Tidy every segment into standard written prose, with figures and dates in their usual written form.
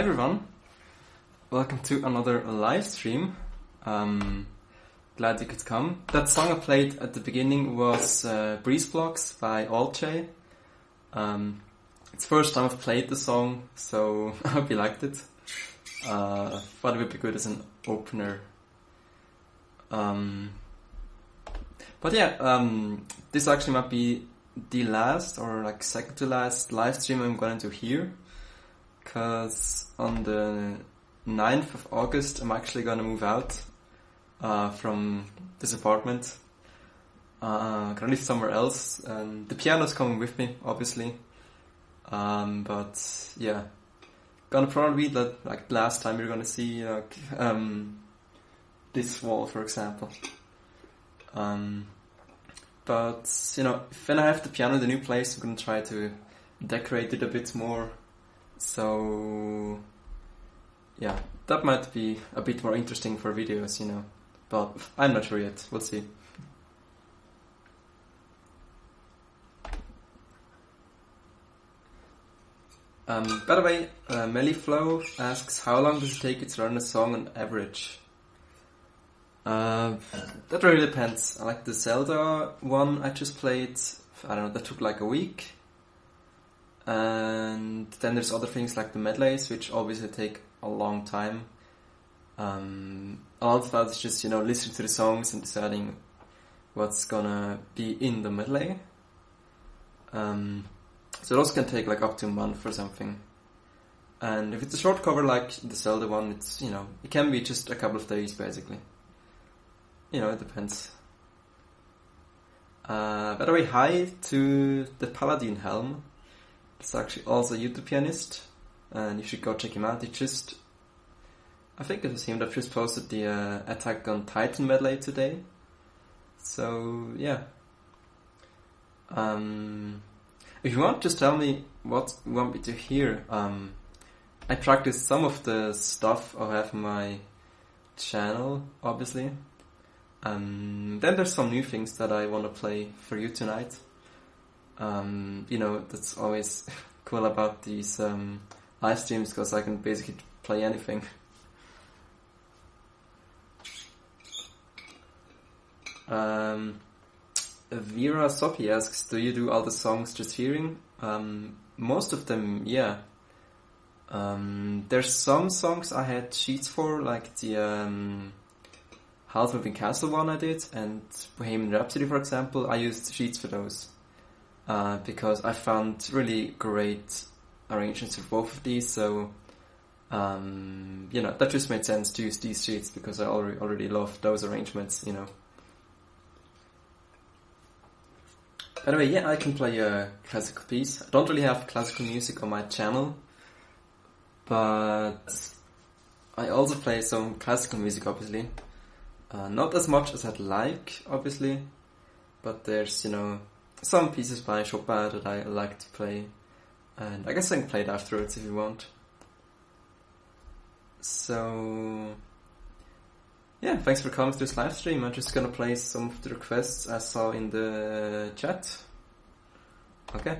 everyone, welcome to another live stream. Glad you could come. That song I played at the beginning was Breezeblocks by Waltz. It's the first time I've played the song, so I hope you liked it. Thought it would be good as an opener. This actually might be the last or like second to last live stream I'm going to do here, because on the 9th of August I'm actually going to move out from this apartment. Gonna live somewhere else, and the piano's coming with me, obviously. But yeah, gonna probably be like last time you're gonna see this wall, for example. But you know, when I have the piano in the new place, I'm gonna try to decorate it a bit more. So yeah, that might be a bit more interesting for videos, you know. But I'm not sure yet. We'll see. By the way, Mellyflow asks, how long does it take you to learn a song on average? That really depends. I like the Zelda one I just played. I don't know, that took like a week. And then there's other things like the medleys, which obviously take a long time. A lot of that is just, you know, listening to the songs and deciding what's gonna be in the medley. So those can take like up to a month or something. And if it's a short cover like the Zelda one, it's, you know, it can be just a couple of days basically. You know, it depends. By the way, hi to the Paladin Helm. It's actually also a YouTube pianist, and you should go check him out. I think it was him that just posted the Attack on Titan medley today. So yeah. If you want, just tell me what you want me to hear. I practiced some of the stuff I have on my channel, obviously. Then there's some new things that I want to play for you tonight. You know, that's always cool about these live streams, because I can basically play anything. Vera Sopi asks, do you do all the songs just hearing? Most of them, yeah. There's some songs I had sheets for, like the House Moving Castle one I did, and Bohemian Rhapsody, for example. I used sheets for those because I found really great arrangements for both of these. So you know, that just made sense to use these sheets because I already love those arrangements. You know. By the way, yeah, I can play a classical piece. I don't really have classical music on my channel, but I also play some classical music, obviously. Not as much as I'd like, obviously, but there's, you know, some pieces by Chopin that I like to play, and I guess I can play it afterwards if you want. So yeah, thanks for coming to this live stream. I'm just gonna play some of the requests I saw in the chat. Okay.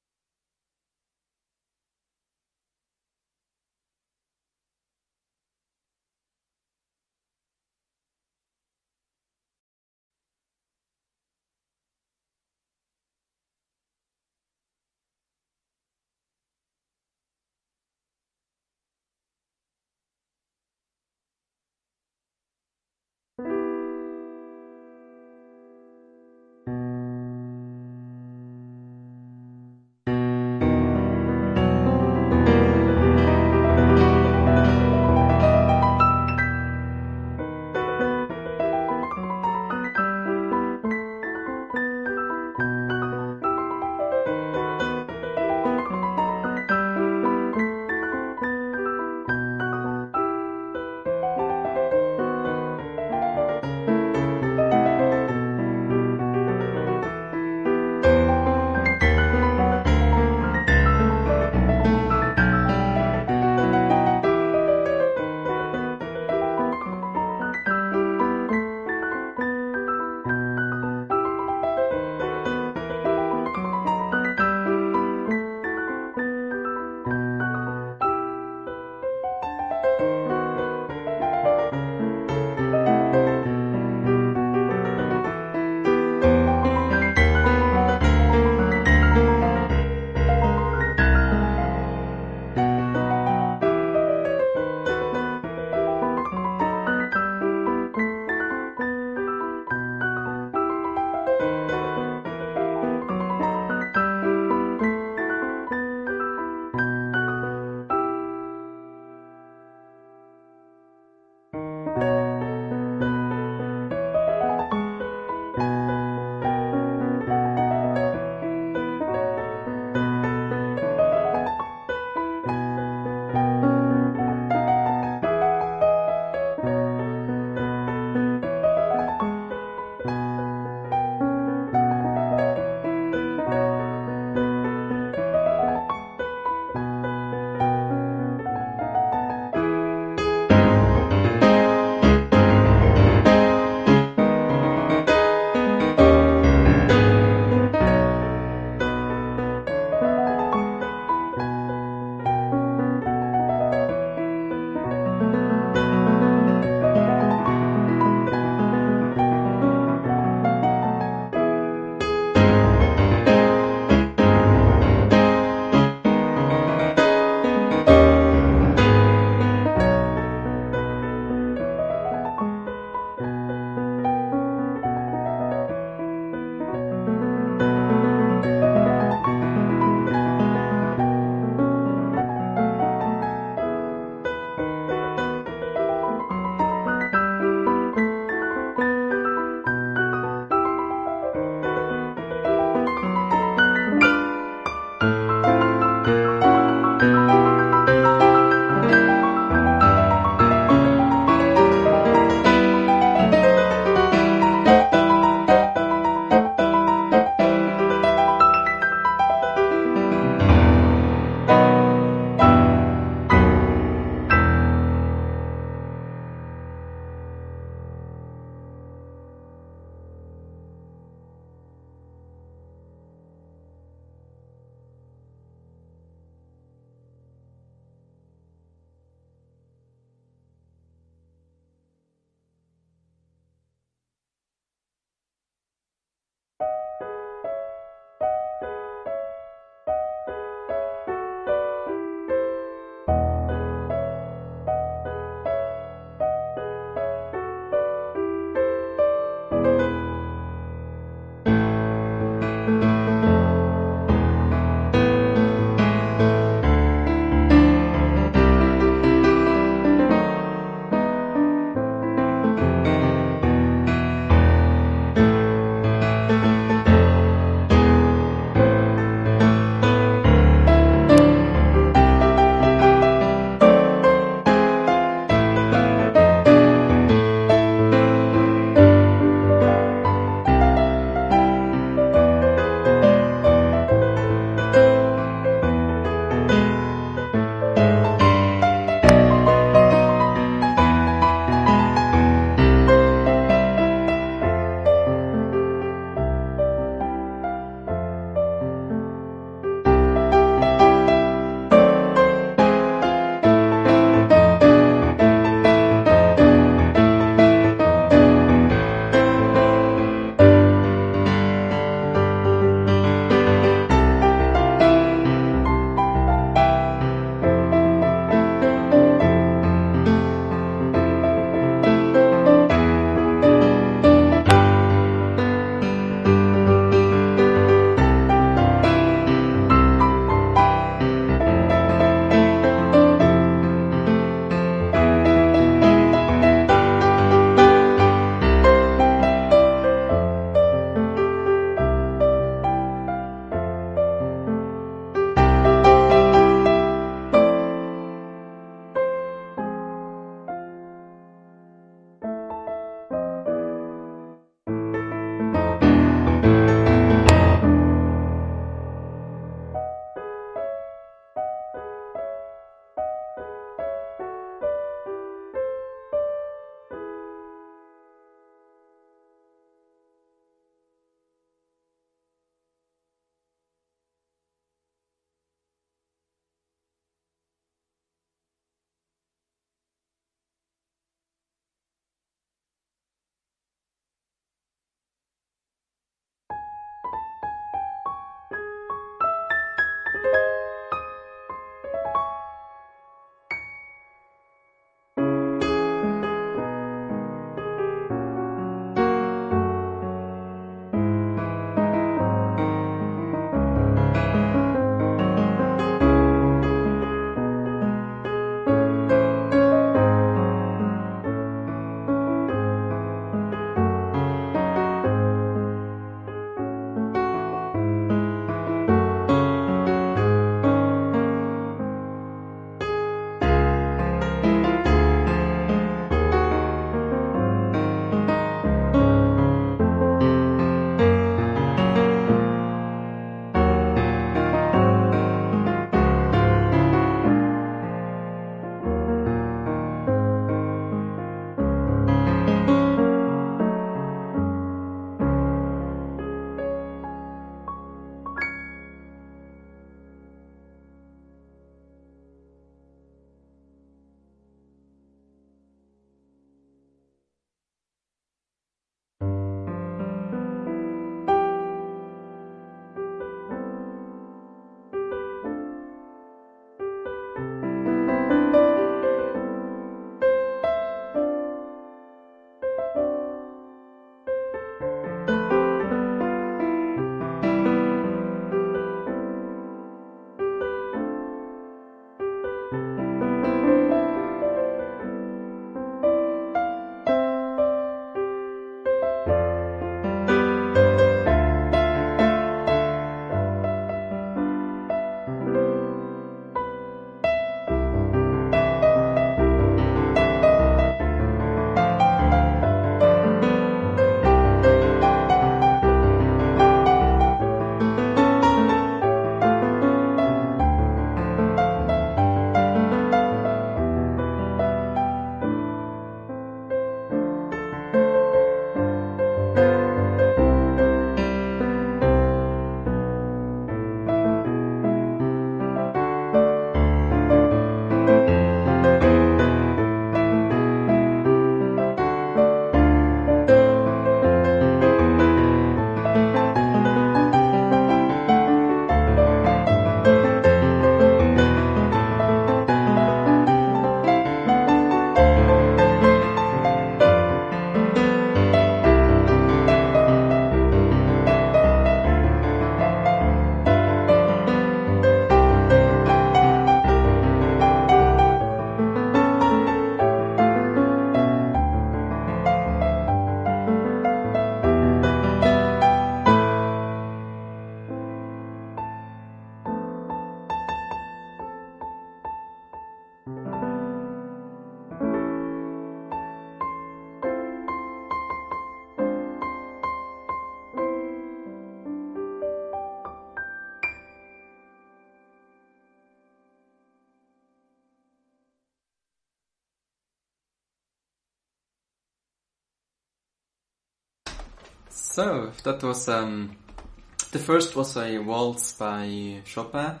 So that was the first was a waltz by Chopin.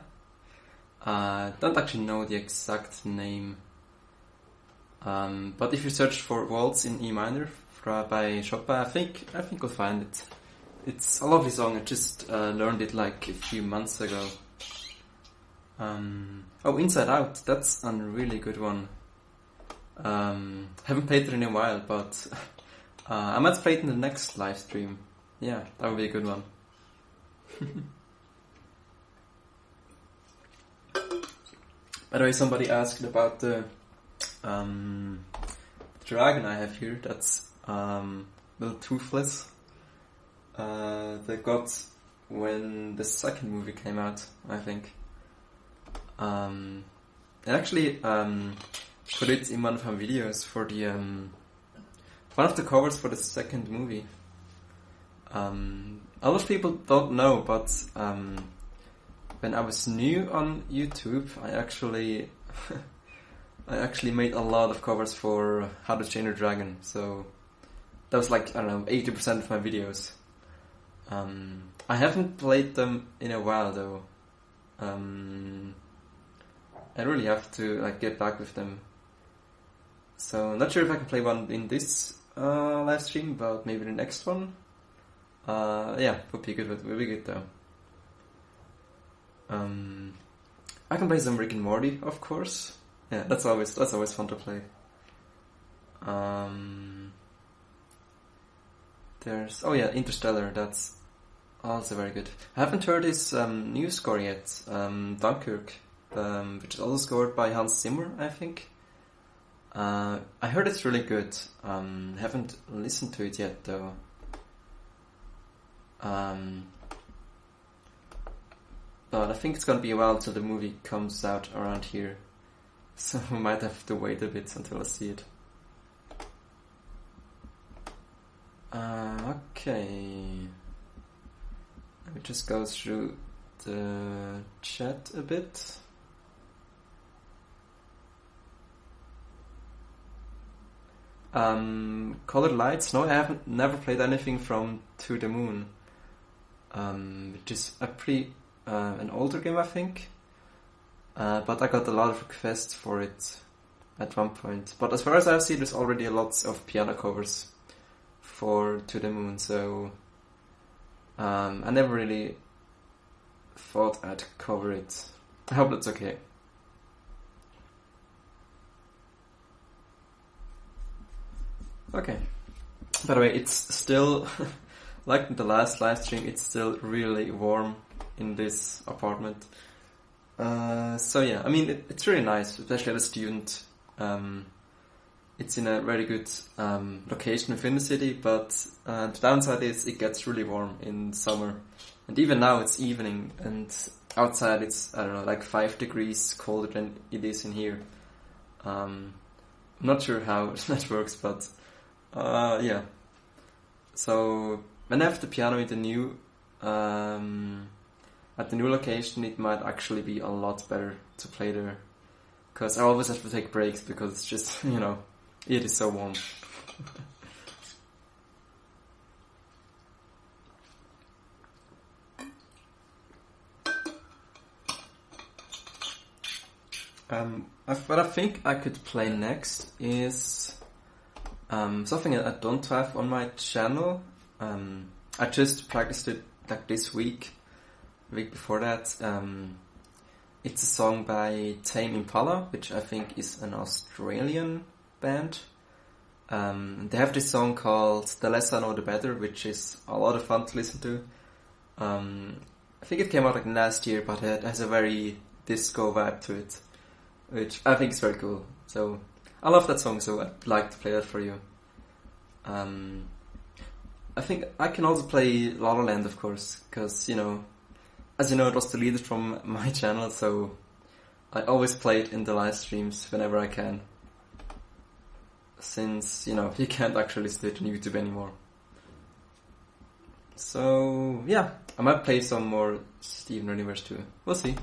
Don't actually know the exact name, but if you search for waltz in E minor by Chopin, I think you'll find it. It's a lovely song. I just learned it like a few months ago. Oh, Inside Out. That's a really good one. Haven't played it in a while, but I might play it in the next live stream. Yeah, that would be a good one. By the way, somebody asked about the dragon I have here. That's little toothless. They got when the second movie came out, I think. I actually put it in one of my videos for the one of the covers for the second movie. A lot of people don't know, but when I was new on YouTube, I actually made a lot of covers for How to Train Your Dragon. So that was like, I don't know, 80% of my videos. I haven't played them in a while though. I really have to like get back with them. So not sure if I can play one in this live stream, but maybe the next one. Yeah, would be good. Would be good though. I can play some Rick and Morty, of course. Yeah, that's always fun to play. There's Interstellar. That's also very good. I haven't heard his new score yet. Dunkirk, which is also scored by Hans Zimmer, I think. I heard it's really good. Haven't listened to it yet though. But I think it's gonna be a while till the movie comes out around here. So we might have to wait a bit until I see it. Okay. Let me just go through the chat a bit. Colored Lights. No, I haven't never played anything from To the Moon. Which is a pretty an older game, I think. But I got a lot of requests for it at one point. But as far as I see, there's already lots of piano covers for To the Moon, so I never really thought I'd cover it. I hope that's okay. Okay. By the way, it's still, like the last live stream, it's still really warm in this apartment. So yeah, I mean, it's really nice, especially as a student. It's in a very good location within the city, but the downside is it gets really warm in summer. And even now it's evening, and outside it's, I don't know, like 5 degrees colder than it is in here. I'm not sure how that works, but yeah. So when I have the piano in the new at the new location, it might actually be a lot better to play there, because I always have to take breaks because it's just, you know, it is so warm. What I think I could play next is something I don't have on my channel. I just practiced it like this week. The week before that. It's a song by Tame Impala, which I think is an Australian band. They have this song called The Less I Know The Better, which is a lot of fun to listen to. I think it came out like last year, but it has a very disco vibe to it, which I think is very cool. So I love that song, so I'd like to play that for you. I think I can also play La La Land, of course, because, you know, as you know, it was deleted from my channel, so I always play it in the live streams whenever I can. Since, you know, you can't actually listen to it on YouTube anymore. So, yeah, I might play some more Steven Universe too. We'll see.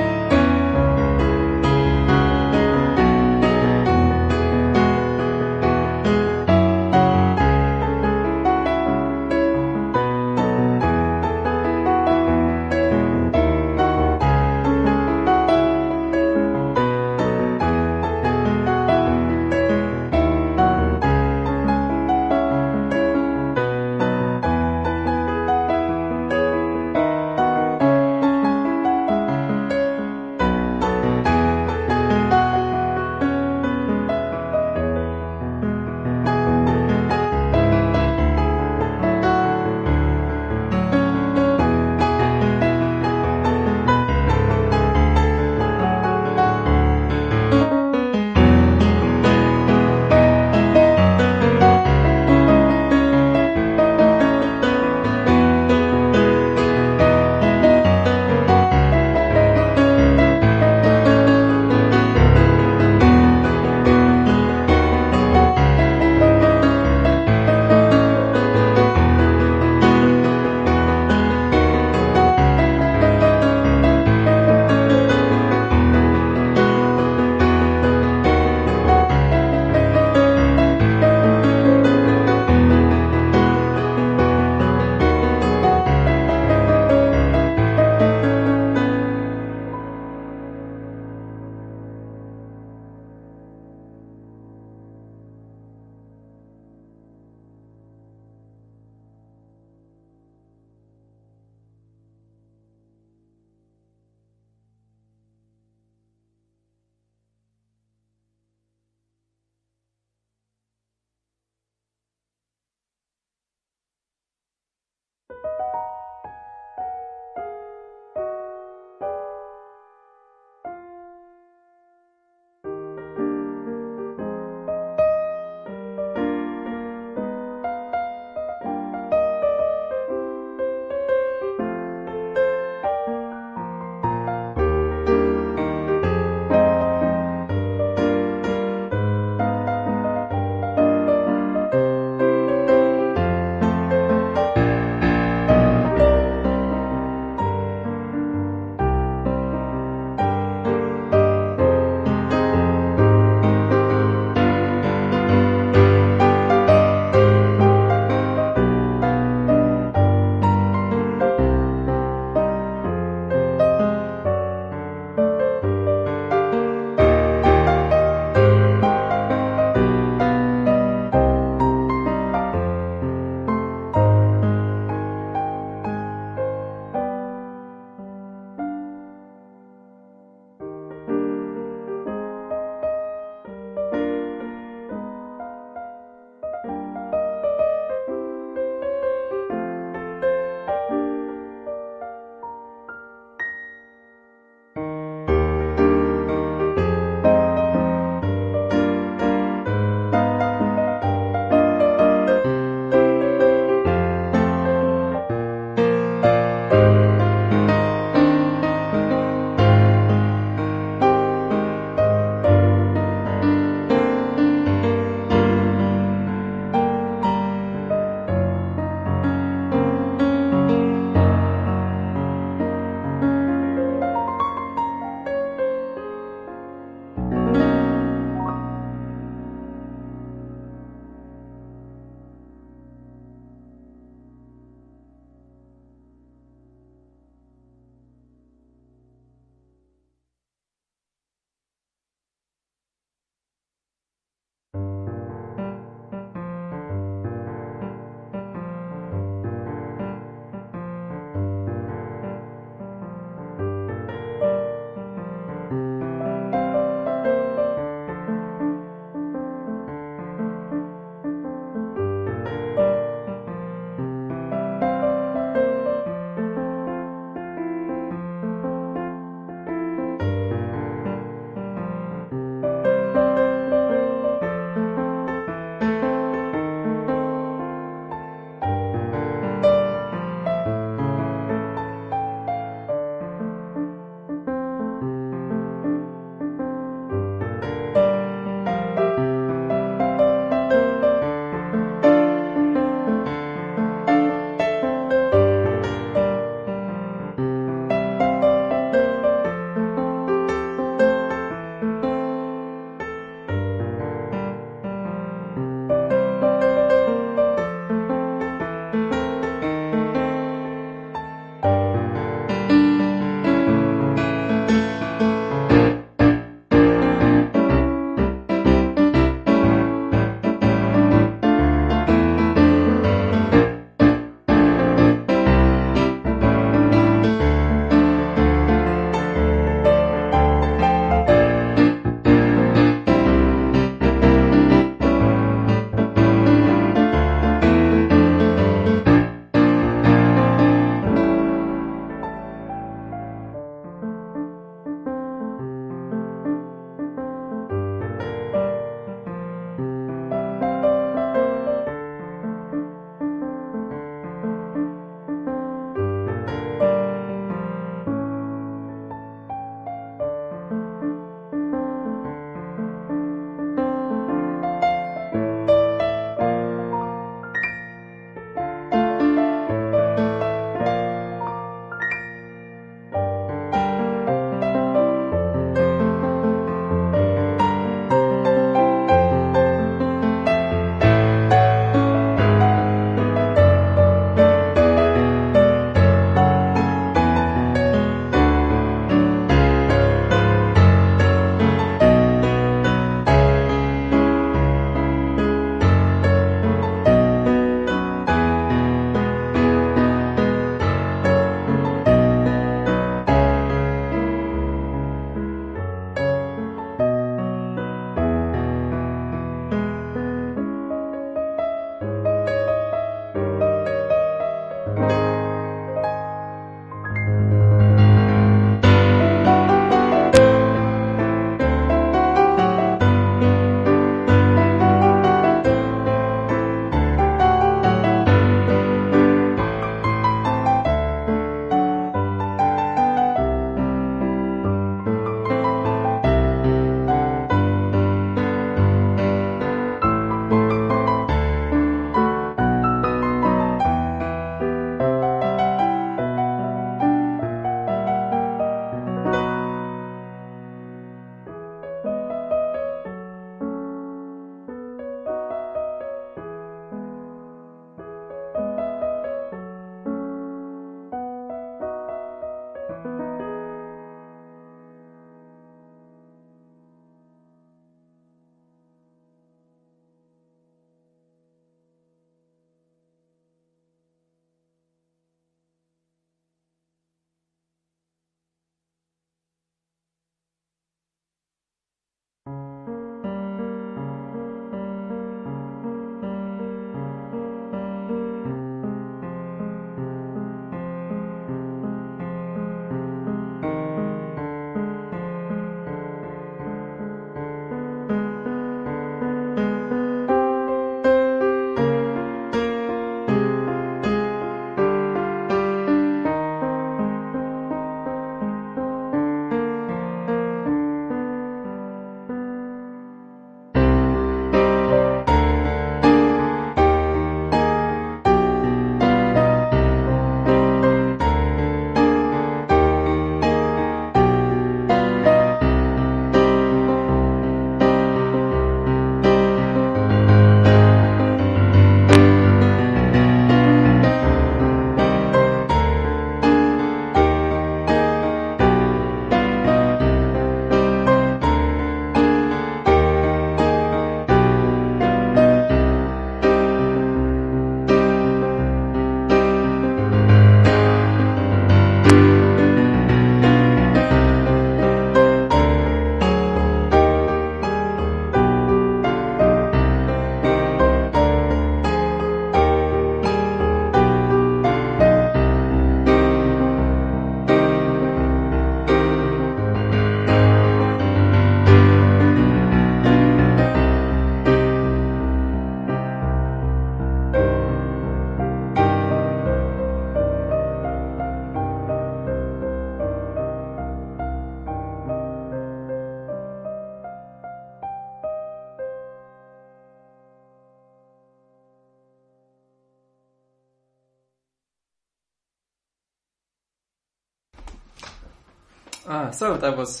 So that was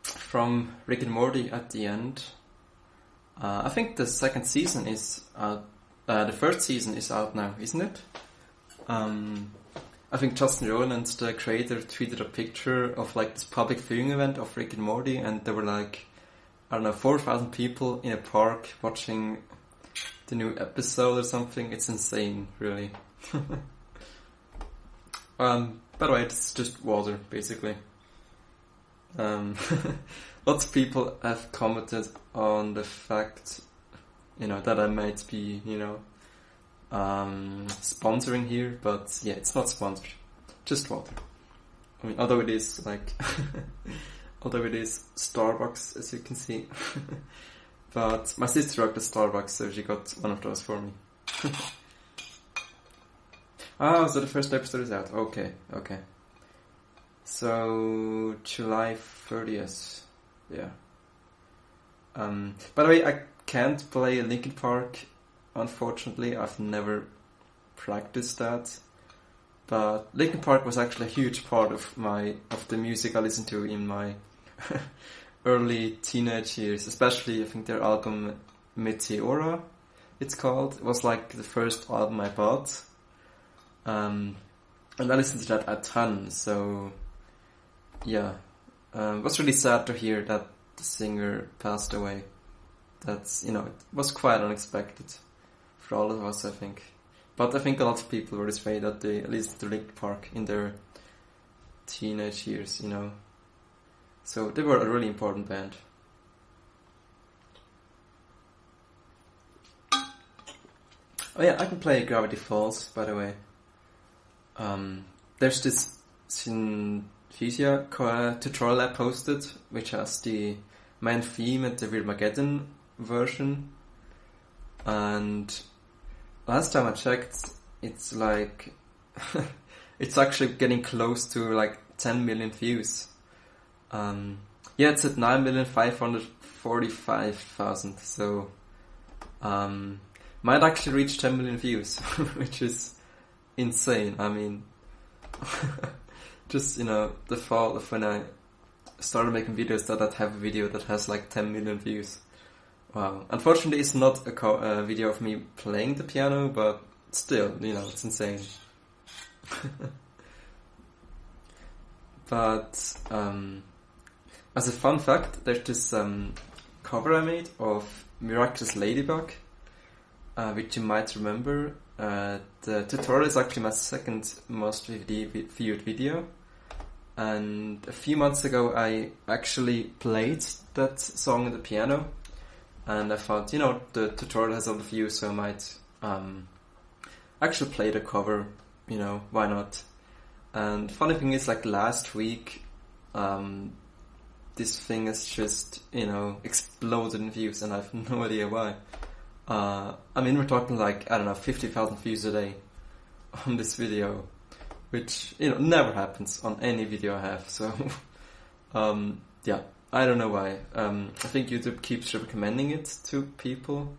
from Rick and Morty at the end. I think the second season is out. The first season is out now, isn't it? I think Justin Roiland, the creator, tweeted a picture of like this public viewing event of Rick and Morty, and there were like, I don't know, 4,000 people in a park watching the new episode or something. It's insane, really. By the way, it's just water, basically. Lots of people have commented on the fact, that I might be, sponsoring here, but yeah, it's not sponsored, just water. I mean, although it is Starbucks, as you can see. But my sister worked at Starbucks, so she got one of those for me. So the first episode is out. Okay. So, July 30th. Yeah. By the way, I can't play Linkin Park, unfortunately. I've never practiced that. But Linkin Park was actually a huge part of the music I listened to in my early teenage years. Especially, I think their album Meteora, it's called. It was like the first album I bought. And I listened to that a ton, so yeah. It was really sad to hear that the singer passed away. That's, it was quite unexpected for all of us, I think. But I think a lot of people were this way, that they listened to Linkin Park in their teenage years, So they were a really important band. Oh yeah, I can play Gravity Falls, by the way. There's this Synthesia tutorial I posted, which has the main theme and the Wirmageddon version. And last time I checked, it's like it's actually getting close to like 10 million views. It's at 9,545,000, so might actually reach 10 million views, which is insane. I mean, just, the thought of when I started making videos that I'd have a video that has like 10 million views. Wow. Unfortunately, it's not a video of me playing the piano, but still, it's insane. But, as a fun fact, there's this cover I made of Miraculous Ladybug, which you might remember. The tutorial is actually my second most viewed video. And a few months ago, I actually played that song on the piano. And I thought, the tutorial has all the views, so I might actually play the cover, why not? And funny thing is, like last week, this thing has just, exploded in views, and I have no idea why. We're talking like, 50,000 views a day on this video, which, never happens on any video I have, so, yeah. I don't know why. I think YouTube keeps recommending it to people.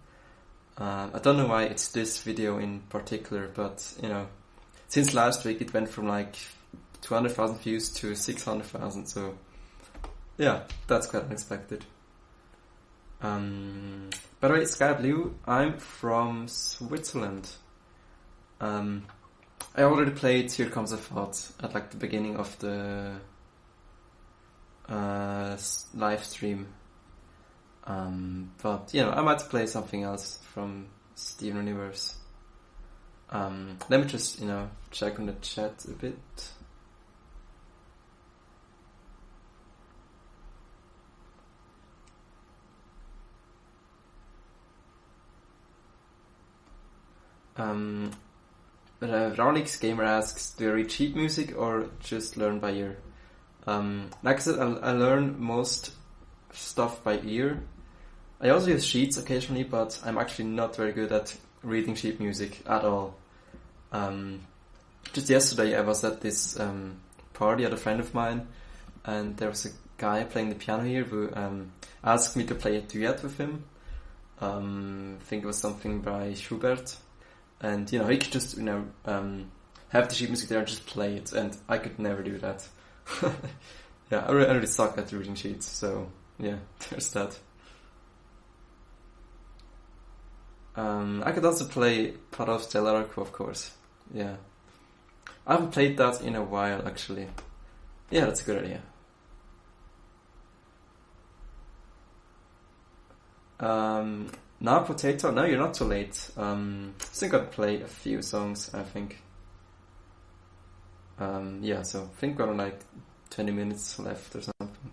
I don't know why it's this video in particular, but, since last week it went from like 200,000 views to 600,000, so yeah, that's quite unexpected. By the way, Sky Blue, I'm from Switzerland. I already played Here Comes a Thought at like the beginning of the live stream, but I might play something else from Steven Universe. Let me just check on the chat a bit. Raulix Gamer asks, do you read sheet music or just learn by ear? Like I said, I learn most stuff by ear. I also use sheets occasionally, but I'm actually not very good at reading sheet music at all. Just yesterday I was at this party at a friend of mine, and there was a guy playing the piano here who asked me to play a duet with him. I think it was something by Schubert. And, he could just, have the sheet music there and just play it, and I could never do that. Yeah, I really suck at reading sheets, so yeah, there's that. I could also play Pandas Piano Jam, of course. Yeah. I haven't played that in a while, actually. Yeah, that's a good idea. Now Potato, no, you're not too late. Still gotta play a few songs, I think. Yeah, so I think got like 20 minutes left or something.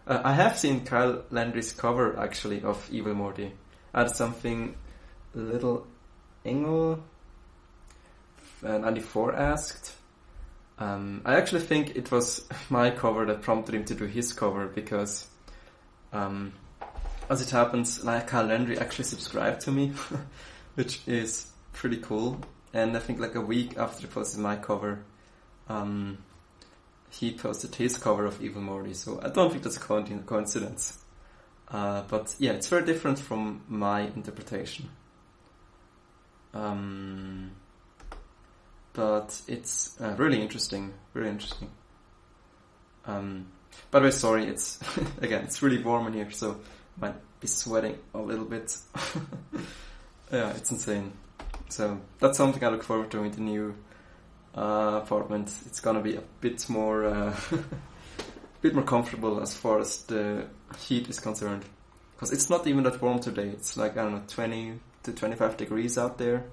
I have seen Kyle Landry's cover, actually, of Evil Morty. I had something Little Engel 94 asked. I actually think it was my cover that prompted him to do his cover, because as it happens, like Kyle Landry actually subscribed to me, which is pretty cool. And I think like a week after he posted my cover, he posted his cover of Evil Morty. So I don't think that's a coincidence. But yeah, it's very different from my interpretation. But it's really interesting, very interesting. By the way, sorry, it's again, it's really warm in here, so I might be sweating a little bit. Yeah, it's insane. So that's something I look forward to in the new apartment. It's gonna be a bit more, bit more comfortable as far as the heat is concerned, because it's not even that warm today. It's like, I don't know, 20 to 25 degrees out there,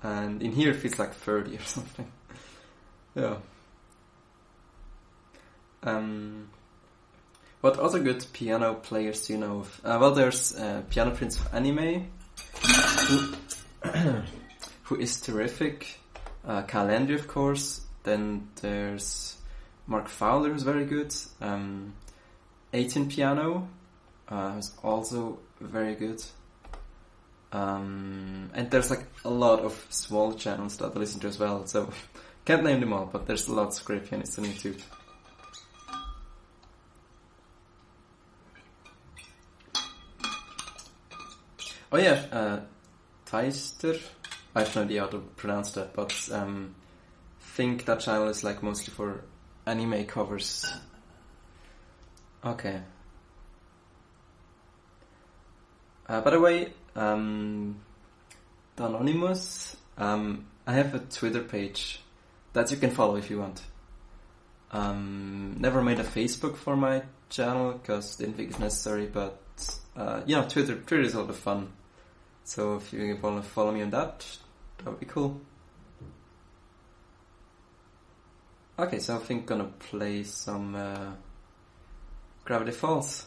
and in here it feels like 30 or something. Yeah. What other good piano players do you know of? Well, there's Piano Prince of Anime, who is terrific. Kyle Landry, of course. Then there's Mark Fowler, who's very good. 18 Piano, who's also very good. And there's like a lot of small channels that I listen to as well. So can't name them all, but there's lots of great pianists on YouTube. Oh yeah, Teister. I have no idea how to pronounce that, but think that channel is like mostly for anime covers. Okay. By the way, Anonymous, I have a Twitter page that you can follow if you want. Never made a Facebook for my channel because didn't think it's necessary, but Twitter is a lot of fun. So if you want to follow me on that would be cool. Okay, so I think I'm gonna play some Gravity Falls.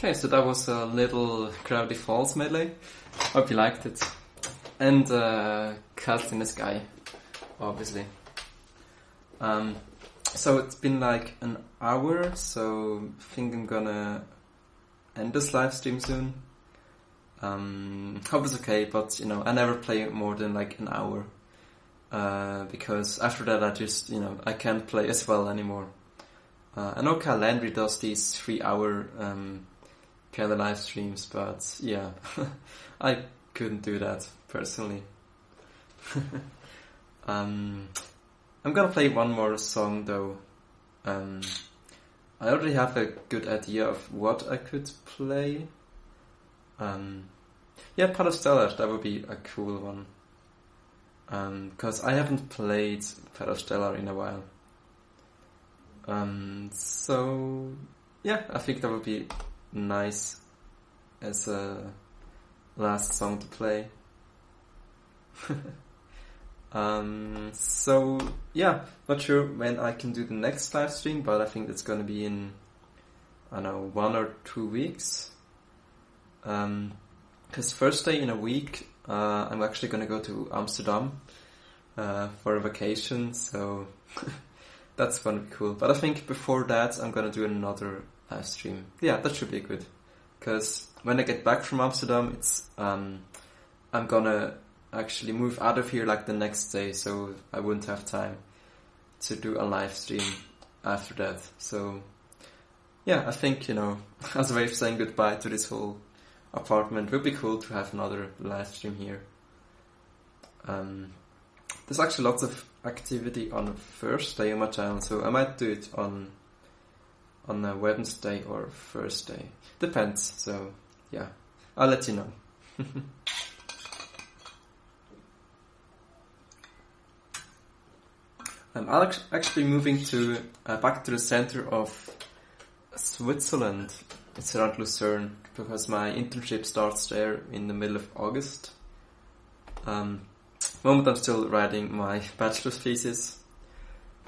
Okay, so that was a little Gravity Falls medley. Hope you liked it. And Cast in the Sky, obviously. So it's been like an hour, so I think I'm gonna end this live stream soon. Hope it's okay, but you know, I never play more than like an hour. Because after that I just, you know, I can't play as well anymore. I know Kyle Landry does these 3-hour kind of live streams, but yeah, I couldn't do that personally. I'm gonna play one more song though. I already have a good idea of what I could play. Yeah, Pandas, that would be a cool one. Because I haven't played Pandas in a while. So yeah, I think that would be nice as a last song to play. So yeah, not sure when I can do the next live stream, but I think it's gonna be in, I don't know, 1 or 2 weeks. Because first day in a week, I'm actually gonna go to Amsterdam for a vacation, so that's gonna be cool. But I think before that, I'm gonna do another live stream. Yeah, that should be good. Because when I get back from Amsterdam, it's I'm gonna actually move out of here like the next day, so I wouldn't have time to do a live stream after that. So yeah, I think, you know, as a way of saying goodbye to this whole apartment, it would be cool to have another live stream here. There's actually lots of activity on Thursday on my channel, so I might do it on a Wednesday or Thursday. Depends, so yeah, I'll let you know. I'll actually be moving to back to the center of Switzerland. It's around Lucerne, because my internship starts there in the middle of August. Moment I'm still writing my bachelor's thesis,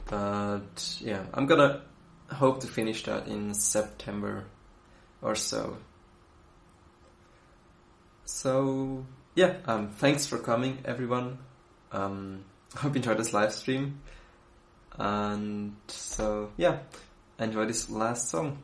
but yeah, I'm gonna hope to finish that in September or so. So yeah, thanks for coming, everyone. Hope you enjoyed this live stream. And so yeah, enjoy this last song.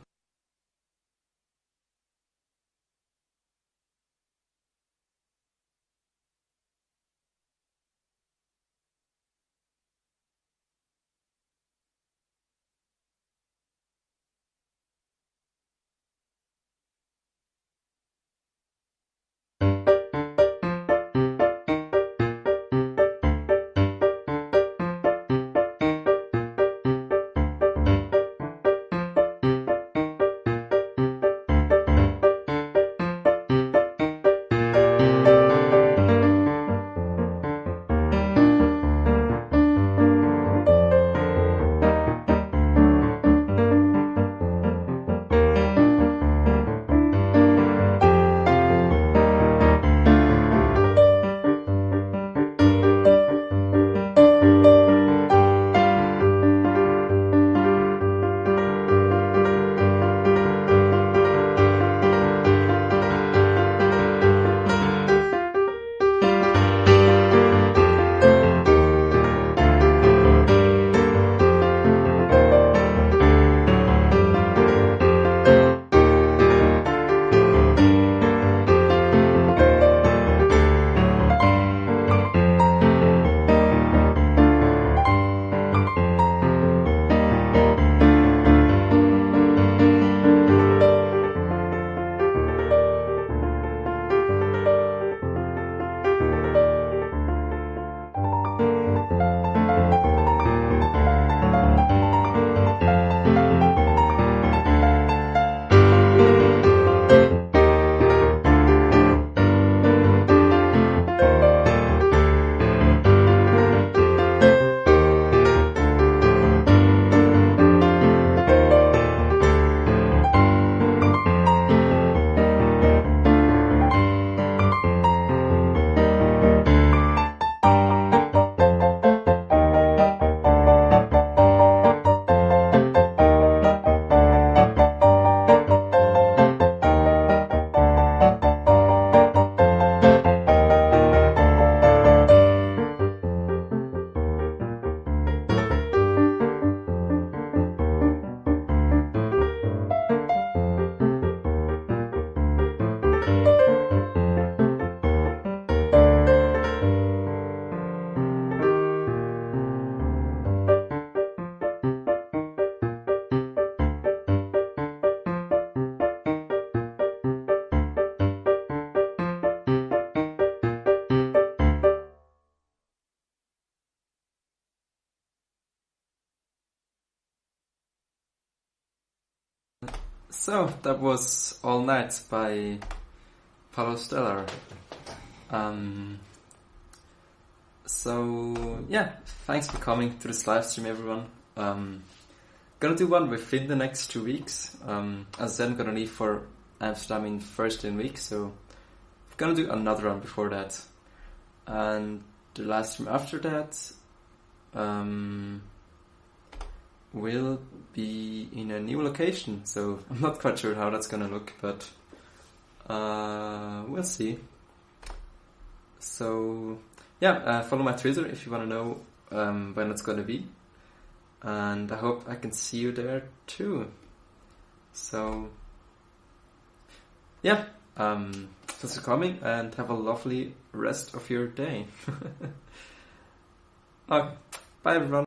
So that was All Night by Paulo Stellar. So yeah, thanks for coming to this live stream, everyone. Gonna do one within the next 2 weeks. As I said, I'm gonna leave for Amsterdam in Thursday week, so I'm gonna do another one before that. And the last stream after that will be in a new location, so I'm not quite sure how that's gonna look, but we'll see. So yeah, follow my Twitter if you want to know when it's gonna be, and I hope I can see you there too. So yeah, thanks for coming and have a lovely rest of your day. Okay, bye everyone.